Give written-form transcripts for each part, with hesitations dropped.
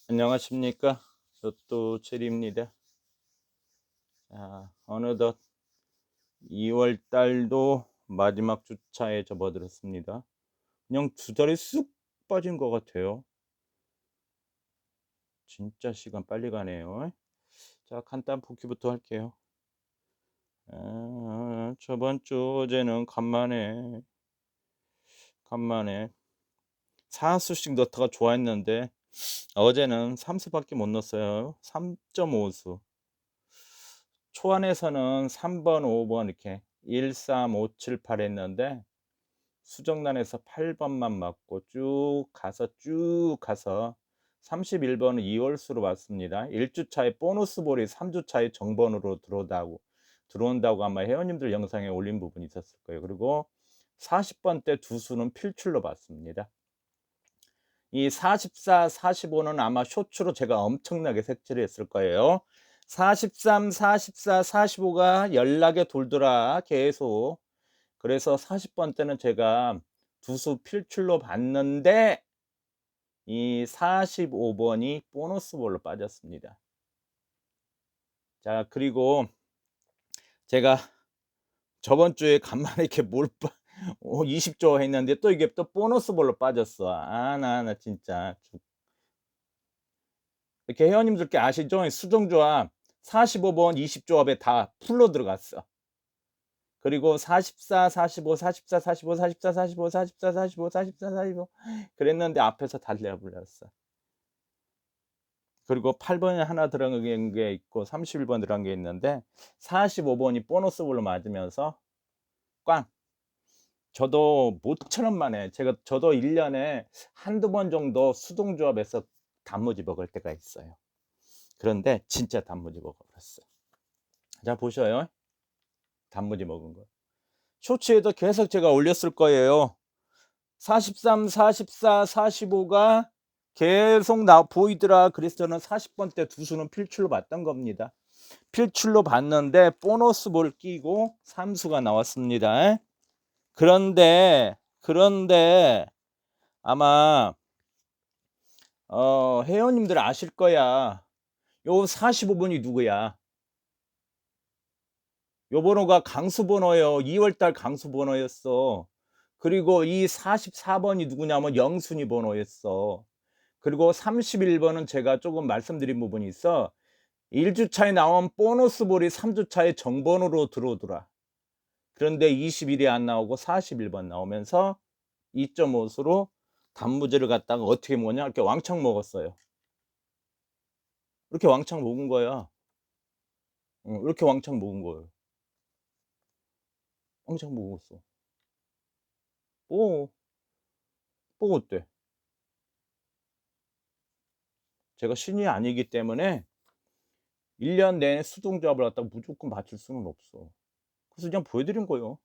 안녕하십니까. 로또 체리입니다. 어느덧 2월 달도 마지막 주차에 접어들었습니다. 그냥 두 달이 쑥 빠진 것 같아요. 진짜 시간 빨리 가네요. 자, 간단 복기부터 할게요. 저번 주 어제는 간만에 4수씩 넣다가 좋아했는데 어제는 3수밖에 못 넣었어요. 3.5수. 초안에서는 3 번, 5번 이렇게 1, 3, 5, 7, 8 했는데 수정란에서 8 번만 맞고 쭉 가서 31 번은 2월 수로 맞습니다. 1 주차에 보너스 볼이 3 주차에 정번으로 들어온다고 아마 회원님들 영상에 올린 부분이 있었을 거예요. 그리고 40번 때 두 수는 필출로 봤습니다. 이 44, 45는 아마 쇼츠로 제가 엄청나게 색칠을 했을 거예요. 43, 44, 45가 연락에 돌더라 계속. 그래서 40번 때는 제가 두 수 필출로 봤는데 이 45번이 보너스 볼로 빠졌습니다. 자, 그리고 제가 저번 주에 간만에 이렇게 몰빵 20조 했는데 또 이게 또 보너스 볼로 빠졌어. 나 진짜 이렇게 회원님들께 아시죠? 수정조합 45번 20조합에 다 풀로 들어갔어. 그리고 44, 45, 44, 45, 44, 45, 44, 45, 44, 45 그랬는데 앞에서 달려 버렸어. 그리고 8번에 하나 들어간 게 있고 31번 들어간 게 있는데 45번이 보너스 볼로 맞으면서 꽝. 저도 모처럼 만에 저도 1년에 한두 번 정도 수동조합에서 단무지 먹을 때가 있어요. 그런데 진짜 단무지 먹어 버렸어. 자, 보셔요. 단무지 먹은 거. 쇼츠에도 계속 제가 올렸을 거예요. 43, 44, 45가 계속 보이더라. 그래서 저는 40번 때 두 수는 필출로 봤던 겁니다. 필출로 봤는데 보너스 볼 끼고 3수가 나왔습니다. 그런데 아마 회원님들 아실 거야. 요 45번이 누구야? 요 번호가 강수 번호예요. 2월 달 강수 번호였어. 그리고 이 44번이 누구냐면 영순이 번호였어. 그리고 31번은 제가 조금 말씀드린 부분이 있어. 1주차에 나온 보너스 볼이 3주차에 정번으로 들어오더라. 그런데 21이 안 나오고 41번 나오면서 2.5수로 단무지를 갖다가 어떻게 먹냐? 이렇게 왕창 먹었어요. 이렇게 왕창 먹은 거야. 이렇게 왕창 먹은 거예요. 왕창 먹었어. 뭐, 뭐 어때? 제가 신이 아니기 때문에 1년 내내 수동조합을 갖다가 무조건 맞출 수는 없어. 그래서 그냥 보여드린 거예요.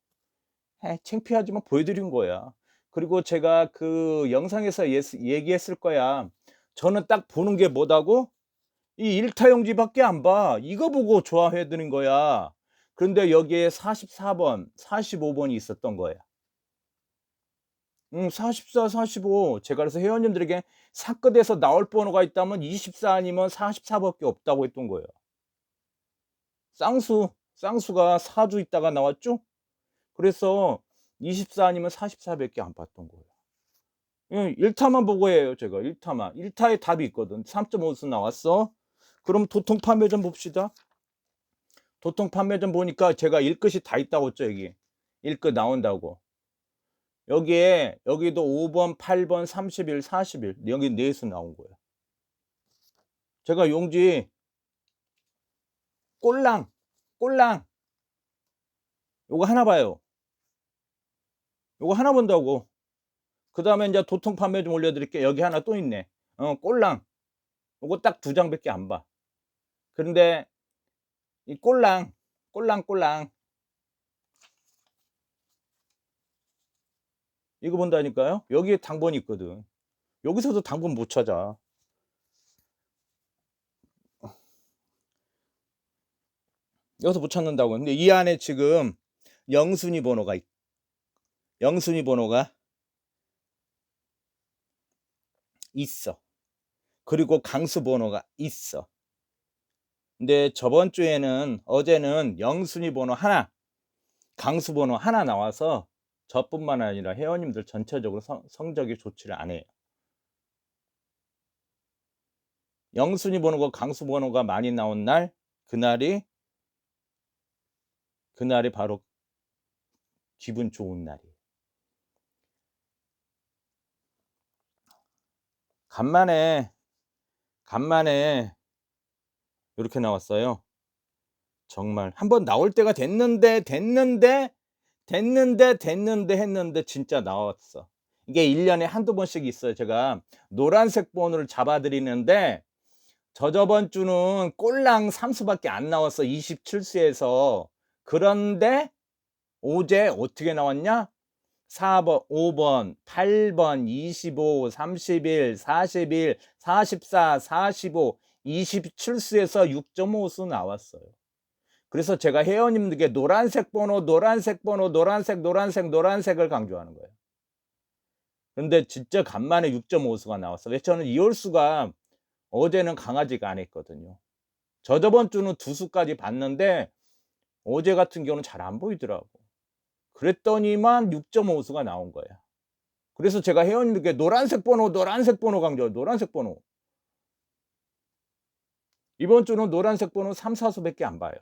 창피하지만 보여드린 거야. 그리고 제가 그 영상에서 얘기했을 거야. 저는 딱 보는 게 뭐다고? 이 일타용지밖에 안 봐. 이거 보고 좋아해 드린 거야. 그런데 여기에 44번, 45번이 있었던 거야. 44, 45. 제가 그래서 회원님들에게 사건에서 나올 번호가 있다면 24 아니면 44 밖에 없다고 했던 거예요. 쌍수가 4주 있다가 나왔죠? 그래서 24 아니면 44 밖에 안 봤던 거예요. 1타만 보고 해요, 제가. 1타만. 1타에 답이 있거든. 3.5수 나왔어. 그럼 도통 판매 좀 봅시다. 도통 판매 좀 보니까 제가 일끝이 다 있다고 했죠, 여기. 일끝 나온다고. 여기도 5번, 8번, 31, 41. 여기 4수 나온 거예요. 제가 용지 꼴랑. 요거 하나 봐요. 요거 하나 본다고. 그다음에 인제 도통 판매 좀 올려 드릴게요. 여기 하나 또 있네. 꼴랑. 요거 딱 2장밖에 안 봐. 그런데 이 꼴랑 이거 본다니까요. 여기에 당번이 있거든. 여기서도 당번 못 찾아. 여기서 못 찾는다고. 근데 이 안에 지금 영순위 번호가 영순위 번호가 있어. 그리고 강수 번호가 있어. 근데 저번 주에는 어제는 영순위 번호 하나, 강수 번호 하나 나와서 저뿐만 아니라 회원님들 전체적으로 성적이 좋지를 않아요. 영순위 번호가 강수 번호가 많이 나온 날, 그날이 바로 기분 좋은 날이에요. 간만에 요렇게 나왔어요. 정말 한번 나올 때가 됐는데 했는데 진짜 나왔어. 이게 1 년에 한두 번씩 있어요. 제가 노란색 번호를 잡아 드리는데 저저번 주는 꼴랑 3 수밖에 안 나왔어, 27 수에서. 그런데 어제 어떻게 나왔냐? 4 번, 5 번, 8 번, 25, 31, 41, 44, 45, 27 수에서 6.5 수 나왔어요. 그래서 제가 회원님들께 노란색 번호, 노란색을 강조하는 거예요. 근데 진짜 간만에 6.5 수가 나왔어. 왜? 저는 2월 수가 어제는 강하지가 않았거든요. 저저번 주는 2 수까지 봤는데 어제 같은 경우는 잘 안 보이더라고. 그랬더니만 6.5 수가 나온 거야. 그래서 제가 회원님들께 노란색 번호 강조, 노란색 번호. 이번 주는 노란색 번호 3, 4 수밖에 안 봐요.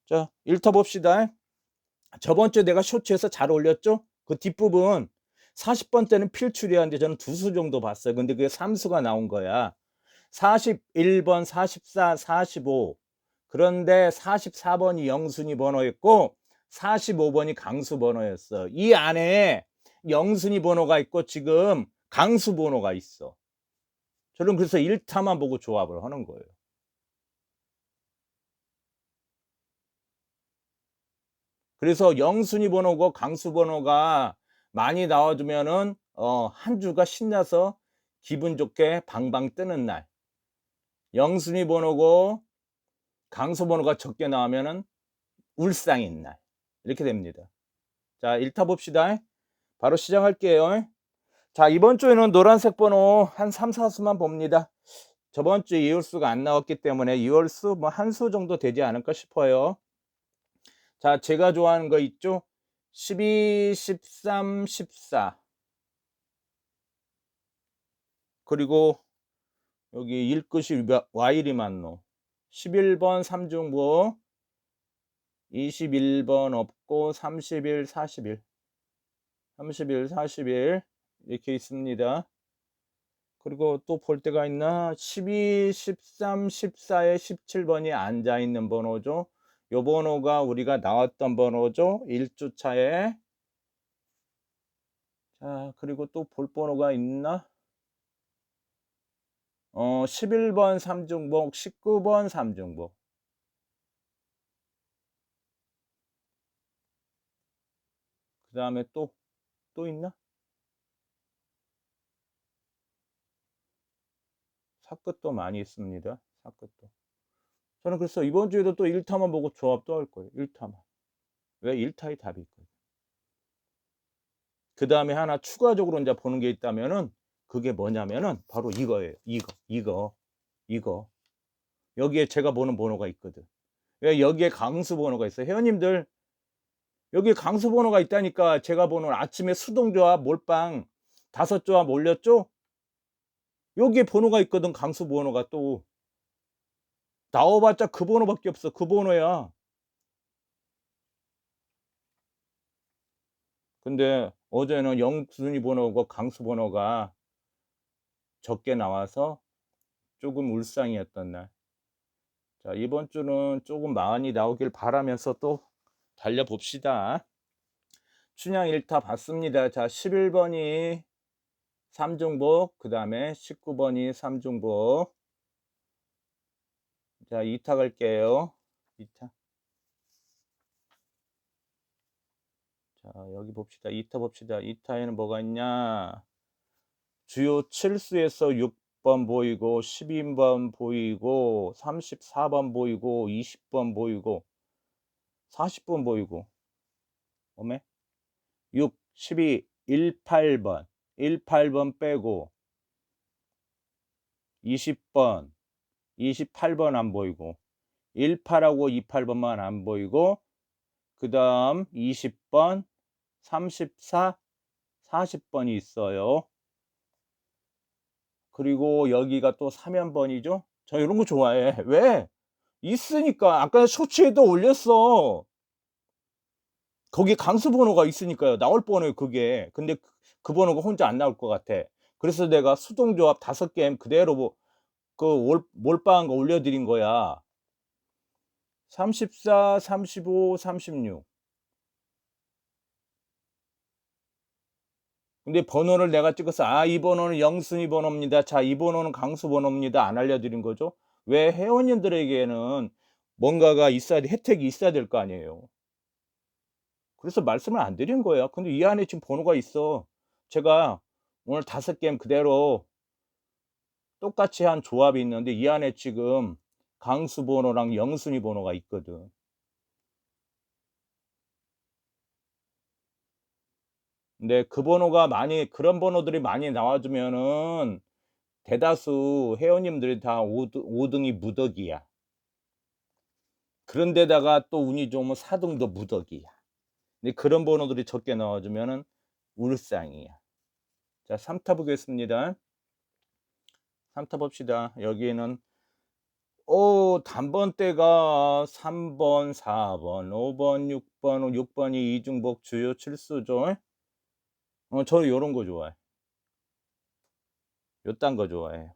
자, 읽어 봅시다. 저번 주에 내가 쇼츠에서 잘 올렸죠? 그 뒷부분 40번 때는 필출이었는데 저는 2 수 정도 봤어요. 근데 그게 3 수가 나온 거야. 41번, 44, 45. 그런데 44번이 영순위 번호였고 45번이 강수 번호였어. 이 안에 영순위 번호가 있고 지금 강수 번호가 있어. 저는 그래서 1타만 보고 조합을 하는 거예요. 그래서 영순위 번호고 강수 번호가 많이 나와주면은 한 주가 신나서 기분 좋게 방방 뜨는 날. 영순위 번호고 강수 번호가 적게 나오면은 울상인 날. 이렇게 됩니다. 자, 읽다 봅시다. 바로 시작할게요. 자, 이번 주에는 노란색 번호 한 3, 4 수만 봅니다. 저번 주에 2월 수가 안 나왔기 때문에 2월 수 뭐 한 수 정도 되지 않을까 싶어요. 자, 제가 좋아하는 거 있죠? 12, 13, 14. 그리고 여기 일끝이 Y리 만노. 11번 삼중보, 21번 없고 31, 41. 31, 41 이렇게 있습니다. 그리고 또 볼 때가 있나? 12, 13, 14에 17번이 앉아 있는 번호죠. 요 번호가 우리가 나왔던 번호죠. 1주 차에. 자, 그리고 또 볼 번호가 있나? 11번 삼중복, 19번 삼중복. 그다음에 또 있나? 사끝도 많이 있습니다. 사끝도. 저는 그래서 이번 주에도 또 1타만 보고 조합도 할 거예요. 1타만. 왜? 1타의 답이 있거든요. 그다음에 하나 추가적으로 인제 보는 게 있다면은 그게 뭐냐면은 바로 이거예요. 이거. 여기에 제가 보는 번호가 있거든. 왜? 여기에 강수 번호가 있어요. 회원님들 여기에 강수 번호가 있다니까. 제가 보는 아침에 수동조합 몰빵 5 조합 올렸죠? 여기에 번호가 있거든, 강수 번호가 또. 나와 봤자 그 번호밖에 없어. 그 번호야. 근데 어제는 영순위 번호고 강수 번호가 적게 나와서 쪼금 울상이었던 날. 자, 이번 주는 쪼금 많이 나오길 바라면서 또 달려 봅시다. 춘향 1타 봤습니다. 자, 11번이 삼중복, 그다음에 19번이 삼중복. 자, 2타 갈게요. 2타. 자, 여기 봅시다. 2타 봅시다. 2타에는 뭐가 있냐? 주요 7수에서 6번 보이고 12번 보이고 34번 보이고 20번 보이고 40번 보이고. 어메? 6, 12, 18번. 18번 빼고 20번, 28번 안 보이고 18하고 28번만 안 보이고 그다음 20번, 34, 40번이 있어요. 그리고 여기가 또 사면번이죠. 저 이런 거 좋아해. 왜? 있으니까. 아까 쇼츠에도 올렸어. 거기 강수 번호가 있으니까요. 나올 번호예요 그게. 근데 그 번호가 혼자 안 나올 것 같아. 그래서 내가 수동조합 5개 그대로 몰빵한 거 올려 드린 거야. 34, 35, 36. 근데 번호를 내가 찍어서 이 번호는 영순이 번호입니다. 자, 이 번호는 강수 번호입니다. 안 알려 드린 거죠. 왜 회원님들에게는 뭔가가 있어야 돼, 혜택이 있어야 될 거 아니에요. 그래서 말씀을 안 드린 거예요. 근데 이 안에 지금 번호가 있어. 제가 오늘 5게임 그대로 똑같이 한 조합이 있는데 이 안에 지금 강수 번호랑 영순이 번호가 있거든. 근데 그 번호가 그런 번호들이 많이 나와 주면은 대다수 회원님들이 다 5 등이 무더기야. 그런데다가 또 운이 좋으면 4등도 무더기야. 근데 그런 번호들이 적게 나와 주면은 울상이야. 자, 3 타 보겠습니다. 3 타 봅시다. 여기에는 단번대가 3번, 4번, 5번, 6번, 6번이 이중복 주요 칠수죠. 저는 요런 거 좋아해. 요딴 거 좋아해요.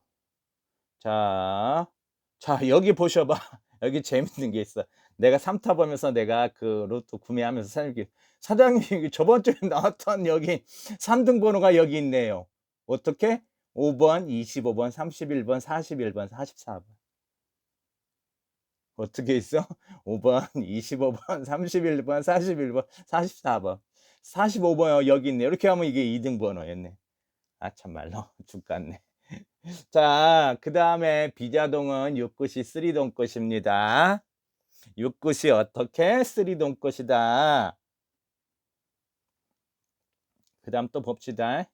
자, 여기 보셔 봐. 여기 재밌는 게 있어. 내가 3 타 보면서 내가 그 로또 구매하면서 사장님이 저번 주에 나왔던 여기 3등 번호가 여기 있네요. 어떻게? 5번, 25번, 31번, 41번, 44번. 어떻게 있어? 5번, 25번, 31번, 41번, 44번. 45번 여기 있네. 이렇게 하면 이게 2등 번호였네. 참말로 죽 같네. 자, 그다음에 비자동은 6구시 3동 것입니다. 6구시 어떻게? 3동 것이다. 그다음 또 봅시다.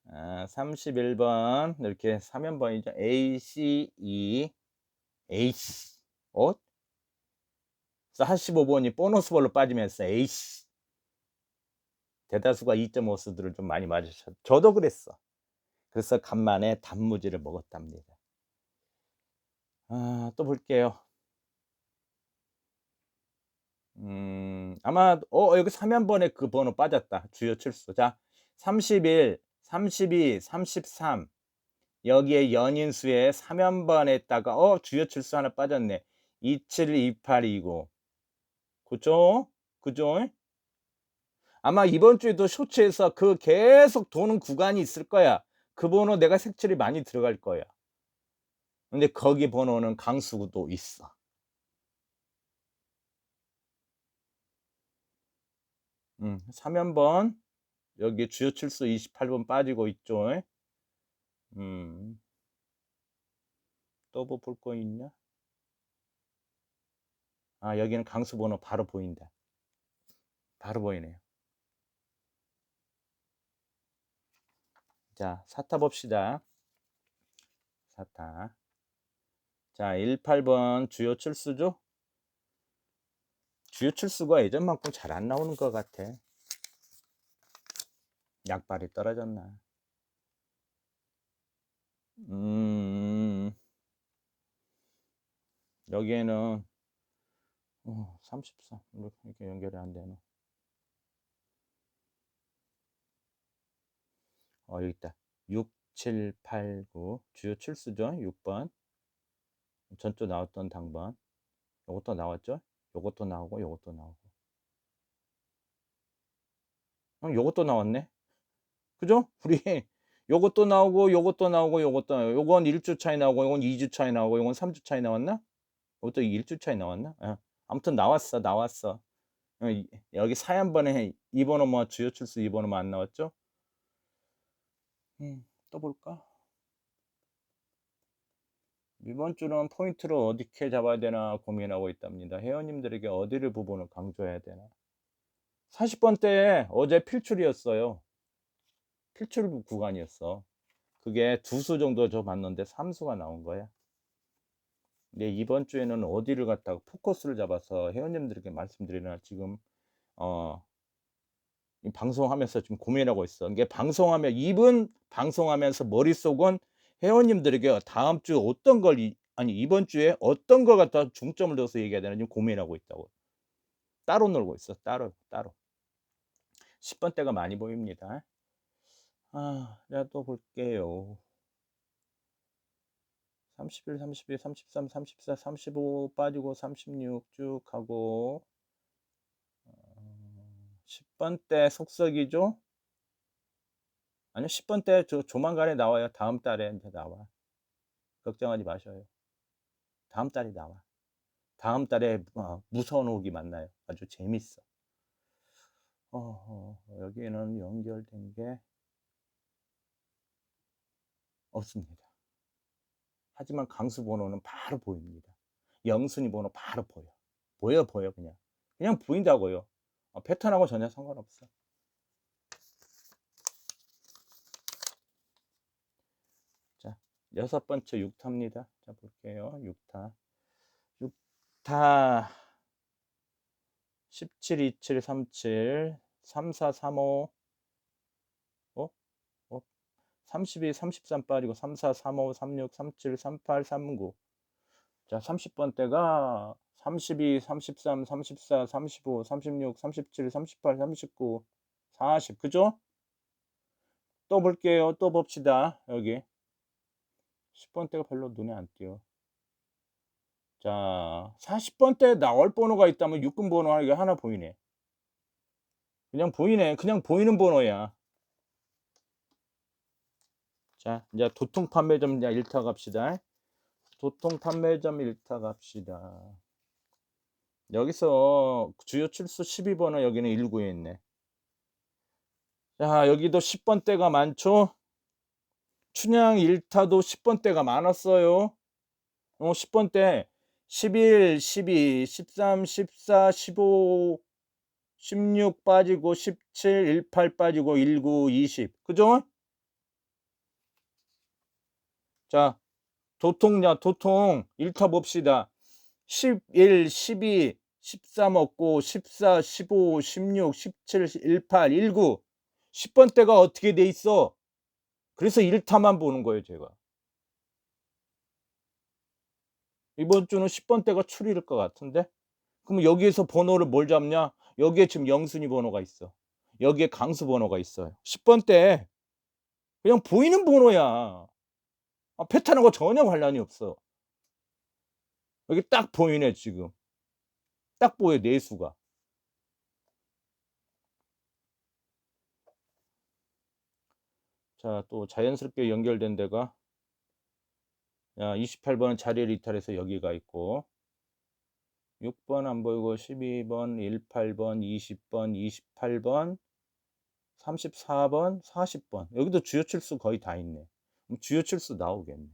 31번 이렇게 3연번이죠. A, C, E, A씨. 45번이 보너스볼로 빠지면서 A씨. 대다수가 2.5수들을 좀 많이 맞으셨. 저도 그랬어. 그래서 간만에 단무지를 먹었답니다. 또 볼게요. 아마 여기 3연번에 그 번호 빠졌다. 주요 출수. 자, 31, 32, 33. 여기에 연인수에 3연번에다가 주요 출수 하나 빠졌네. 27, 28, 29. 그죠? 그죠? 아마 이번 주에도 쇼츠에서 그 계속 도는 구간이 있을 거야. 그 번호 내가 색칠이 많이 들어갈 거야. 근데 거기 번호는 강수도 있어. 3연번 여기 주요 출수 28번 빠지고 있죠. 또 뭐 볼 거 있냐? 여기는 강수 번호 바로 보인다. 바로 보이네요. 자, 4타 봅시다. 4타. 자, 18번 주요 출수죠? 주요 출수가 예전만큼 잘 안 나오는 것 같아. 약발이 떨어졌나? 여기에는 34 이렇게 연결이 안 되나? 여기 있다. 6, 7, 8, 9 주요 출수죠. 6번 전주 나왔던 당번 요것도 나왔죠. 요것도 나오고 요것도 나오고 요것도 나왔네. 그죠? 우리 요것도 나오고 요것도 나오고 요것도 나오고 요건 1주 차이 나오고 요건 2주 차이 나오고 요건 3주 차이 나왔나? 요것도 1주 차이 나왔나? 아무튼 나왔어. 여기 사연번에 2번호 뭐 주요 출수 2번호 뭐 안 나왔죠? 또 볼까? 이번 주는 포인트를 어떻게 잡아야 되나 고민하고 있답니다. 회원님들에게 어디를 부분을 강조해야 되나? 40번대에 어제 필출이었어요. 필출 구간이었어. 그게 2수 정도 줘 봤는데 3수가 나온 거야. 근데 이번 주에는 어디를 갖다가 포커스를 잡아서 회원님들에게 말씀드리나 지금 어 이 방송하면서 지금 고민하고 있어. 이게 방송하면 입은 방송하면서 머릿속은 회원님들에게 다음 주 어떤 걸 아니 이번 주에 어떤 걸 갖다 중점을 둬서 얘기해야 되나 지금 고민하고 있다고. 따로 놀고 있어. 따로, 따로. 10번대가 많이 보입니다. 제가 또 볼게요. 31, 32, 33, 34, 35 빠지고 36 쭉 하고 10번대 속석이죠? 아니요. 10번대 조만간에 나와요. 다음 달에 이제 나와. 걱정하지 마셔요. 다음 달에 나와. 다음 달에 무서운 호기 만나요. 아주 재밌어. 여기는 연결된 게 없습니다. 하지만 강수 번호는 바로 보입니다. 영순위 번호 바로 보여. 보여 그냥. 그냥 보인다고요. 패턴하고 전혀 상관없어. 자, 6번째 6타입니다. 자, 볼게요. 6타. 6타 17, 27, 37, 34, 35, 32, 33 빠지고 34, 35, 36, 37, 38, 39. 자, 30번대가 32, 33, 34, 35, 36, 37, 38, 39, 40. 그죠? 또 볼게요. 또 봅시다. 여기 10번대가 별로 눈에 안 띄어. 자, 40번대 나올 번호가 있다면 6금 번호 하나 보이네. 그냥 보이네. 그냥 보이는 번호야. 자, 이제 도통 판매점 1타 갑시다. 도통 판매점 1타 갑시다. 여기서 주요 출수 12번은 여기는 1구에 있네. 자, 여기도 10번대가 많죠? 춘향 1타도 10번대가 많았어요. 10번대 11, 12, 13, 14, 15, 16 빠지고 17, 18 빠지고 19, 20. 그죠? 자, 도통 1타 봅시다. 11, 12, 13 없고 14, 15, 16, 17, 18, 19. 10번대가 어떻게 돼 있어? 그래서 1타만 보는 거예요, 제가. 이번 주는 10번대가 출일 것 같은데? 그럼 여기에서 번호를 뭘 잡냐? 여기에 지금 영순위 번호가 있어. 여기에 강수 번호가 있어요. 10번대 그냥 보이는 번호야. 패턴하고 전혀 관련이 없어. 여기 딱 보이네 지금. 딱 보여 내수가. 자, 또 자연스럽게 연결된 데가 28번은 자리를 이탈해서 여기가 있고 6번 안 보이고 12번, 18번, 20번, 28번, 34번, 40번. 여기도 주요 출수 거의 다 있네. 그럼 주요 출수 나오겠네.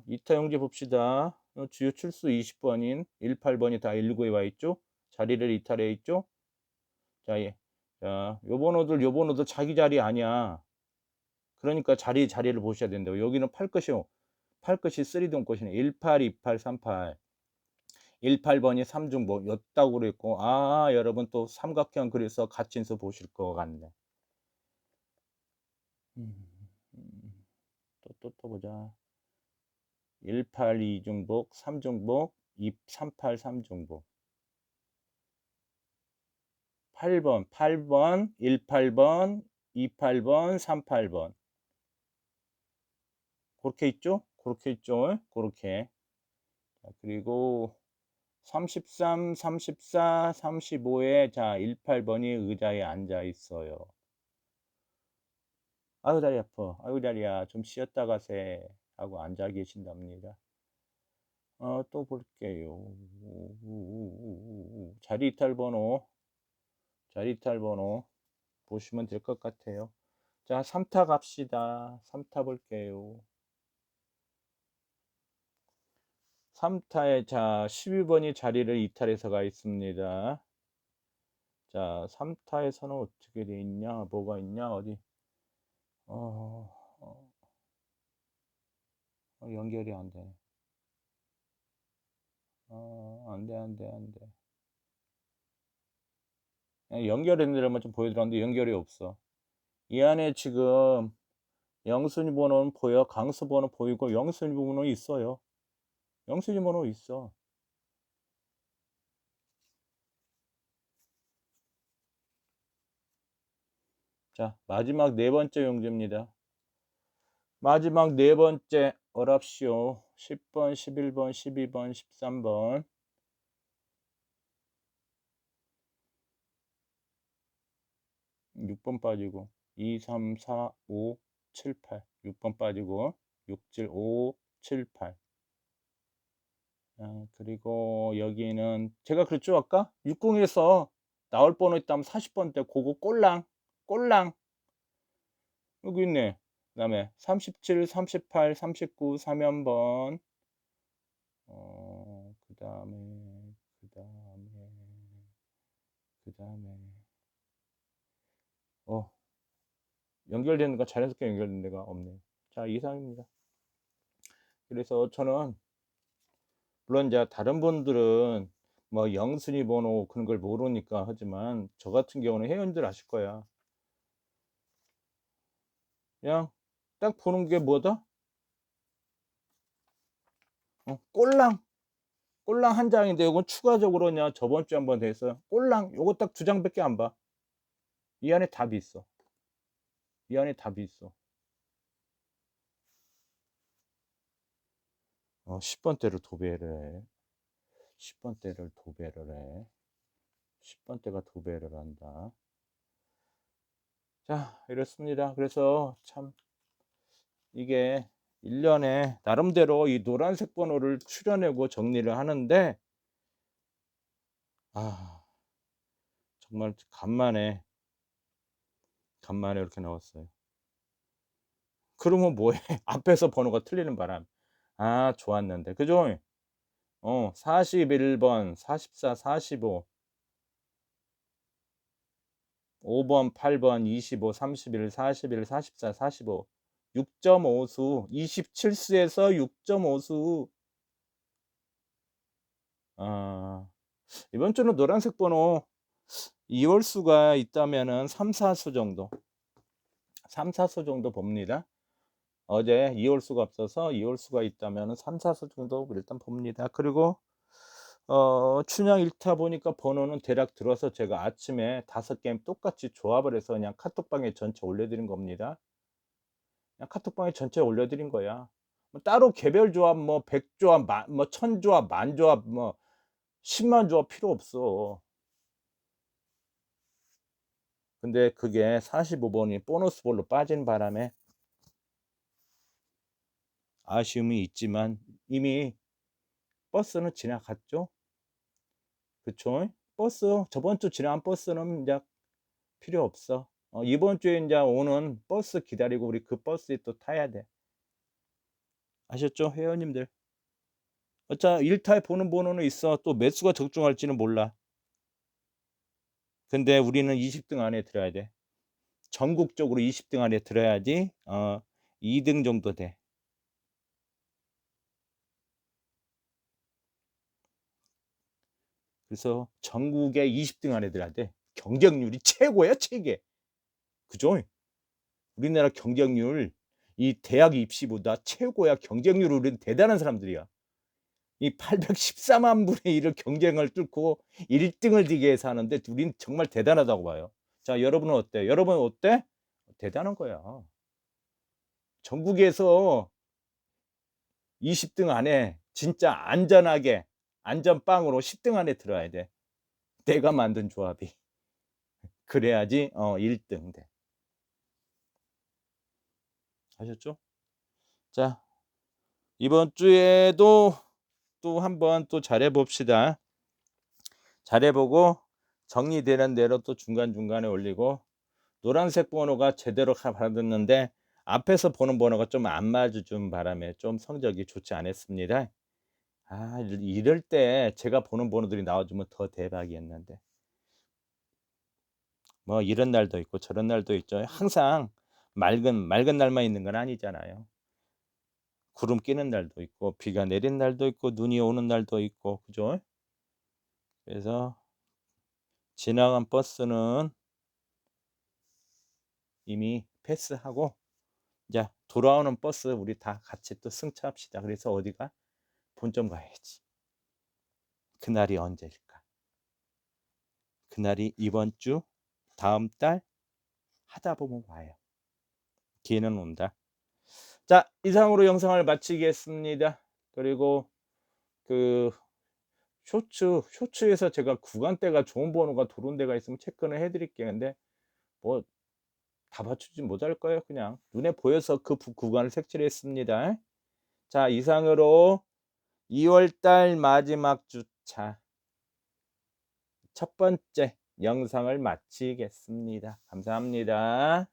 이타 용지 봅시다. 주요 출수 20번인 18번이 다 19에 와 있죠? 자리를 이탈해 있죠? 자, 요 번호들 자기 자리 아니야. 그러니까 자리를 보셔야 된다고. 여기는 팔끝이 3동 것이네. 18, 28, 38. 18번이 3중복 였다고 그랬고, 여러분 또 삼각형 그래서 가친수 보실 것 같네. 또 보자. 18, 2중복, 3중복, 38, 3중복. 8번, 18번, 28번, 38번. 그렇게 있죠? 그렇게 있죠? 그렇게. 그리고 33, 34, 35에 18번이 의자에 앉아 있어요. 아유 다리 아파. 아유 다리야. 좀 쉬었다 가세. 하고 앉아 계신답니다. 또 볼게요. 자리 이탈 번호 보시면 될 것 같아요. 자, 3타 갑시다. 3타 볼게요. 3타에 자 12번이 자리를 이탈해서 가 있습니다. 자 3타에서는 어떻게 돼 있냐? 뭐가 있냐? 어디? 어, 어, 연결이 안 돼. 안 돼, 안 돼, 안 돼. 연결된 데만 좀 보여드렸는데 연결이 없어. 이 안에 지금 영순위 번호는 보여. 강수 번호 보이고 영순위 번호 있어요. 영순위 번호 있어. 자, 마지막 네 번째 용지입니다. 마지막 네 번째 어랍시오. 10번, 11번, 12번, 13번. 6번 빠지고 2, 3, 4, 5, 7, 8. 6번 빠지고 6, 7, 5, 7, 8. 그리고 여기는 제가 그랬죠 아까? 60에서 나올 번호 있다면 40번대 그거 꼴랑 여기 있네. 그 다음에 37, 38, 39, 3연번. 그 다음에 연결되는 거 자연스럽게 연결되는 데가 없네. 자, 이상입니다. 그래서 저는 물론 이제 다른 분들은 뭐 영순위 번호 그런 걸 모르니까 하지만 저 같은 경우는 회원들 아실 거야. 그냥 딱 보는 게 뭐다? 꼴랑 한 장인데 이건 추가적으로 그냥 저번 주에 한번 돼서 꼴랑 요거 딱 두 장밖에 안 봐. 이 안에 답이 있어. 이 안에 답이 있어. 10번대를 도배를 해. 10번대를 도배를 해. 10번대가 도배를 한다. 자, 이렇습니다. 그래서 참 이게 1년에 나름대로 이 노란색 번호를 추려내고 정리를 하는데 정말 간만에 이렇게 나왔어요. 그러면 뭐해? 앞에서 번호가 틀리는 바람. 좋았는데. 그죠? 41번, 44, 45, 5번, 8번, 25, 31, 41, 44, 45. 6.5수, 27수에서 6.5수. 이번 주는 노란색 번호 2월수가 있다면은 3, 4수 정도. 3, 4수 정도 봅니다. 어제 2월수가 없어서 2월수가 있다면은 3, 4수 정도 일단 봅니다. 그리고 춘향 1타 보니까 번호는 대략 들어서 제가 아침에 5게임 똑같이 조합을 해서 그냥 카톡방에 전체 올려드린 겁니다. 그냥 카톡방에 전체 올려드린 거야. 뭐 따로 개별 조합 뭐 100조합, 뭐 1000조합, 만조합, 뭐 10만 조합 필요 없어. 근데 그게 45번이 보너스 볼로 빠진 바람에 아쉬움이 있지만 이미 버스는 지나갔죠. 그쵸? 버스 저번 주 지나간 버스는 이제 필요 없어. 이번 주에 이제 오는 버스 기다리고 우리 그 버스에 또 타야 돼. 아셨죠? 회원님들. 자, 1타에 보는 번호는 있어. 또 매수가 적중할지는 몰라. 근데 우리는 20등 안에 들어야 돼. 전국적으로 20등 안에 들어야지 2등 정도 돼. 그래서 전국에 20등 안에 들어야 돼. 경쟁률이 최고야, 최고. 그죠? 우리나라 경쟁률 이 대학 입시보다 최고야. 경쟁률 우리는 대단한 사람들이야. 이 814만 분의 1을 경쟁을 뚫고 1등을 지기 위해서 하는데 우린 정말 대단하다고 봐요. 자, 여러분은 어때? 여러분 어때? 대단한 거야. 전국에서 20등 안에 진짜 안전하게 안전빵으로 10등 안에 들어야 돼. 내가 만든 조합이. 그래야지 1등 돼. 아셨죠? 자, 이번 주에도 또 한번 또 잘해 봅시다. 잘해 보고 정리되는 대로 또 중간중간에 올리고 노란색 번호가 제대로 받았는데 앞에서 보는 번호가 좀 안 맞아준 바람에 좀 성적이 좋지 않았습니다. 이럴 때 제가 보는 번호들이 나와주면 더 대박이었는데. 뭐 이런 날도 있고 저런 날도 있죠. 항상 맑은 날만 있는 건 아니잖아요. 구름 끼는 날도 있고 비가 내린 날도 있고 눈이 오는 날도 있고 그죠? 그래서 지나간 버스는 이미 패스하고 이제 돌아오는 버스 우리 다 같이 또 승차합시다. 그래서 어디가? 본점 가야지. 그날이 언제일까? 그날이 이번 주, 다음 달 하다 보면 와요. 기회는 온다. 자, 이상으로 영상을 마치겠습니다. 그리고 그 쇼츠에서 제가 구간대가 좋은 번호가 들어온 데가 있으면 체크는 해 드릴게요. 근데 뭐 다 맞추지 못할 거예요 그냥. 눈에 보여서 그 구간을 색칠을 했습니다. 자, 이상으로 2월 달 마지막 주차 첫 번째 영상을 마치겠습니다. 감사합니다.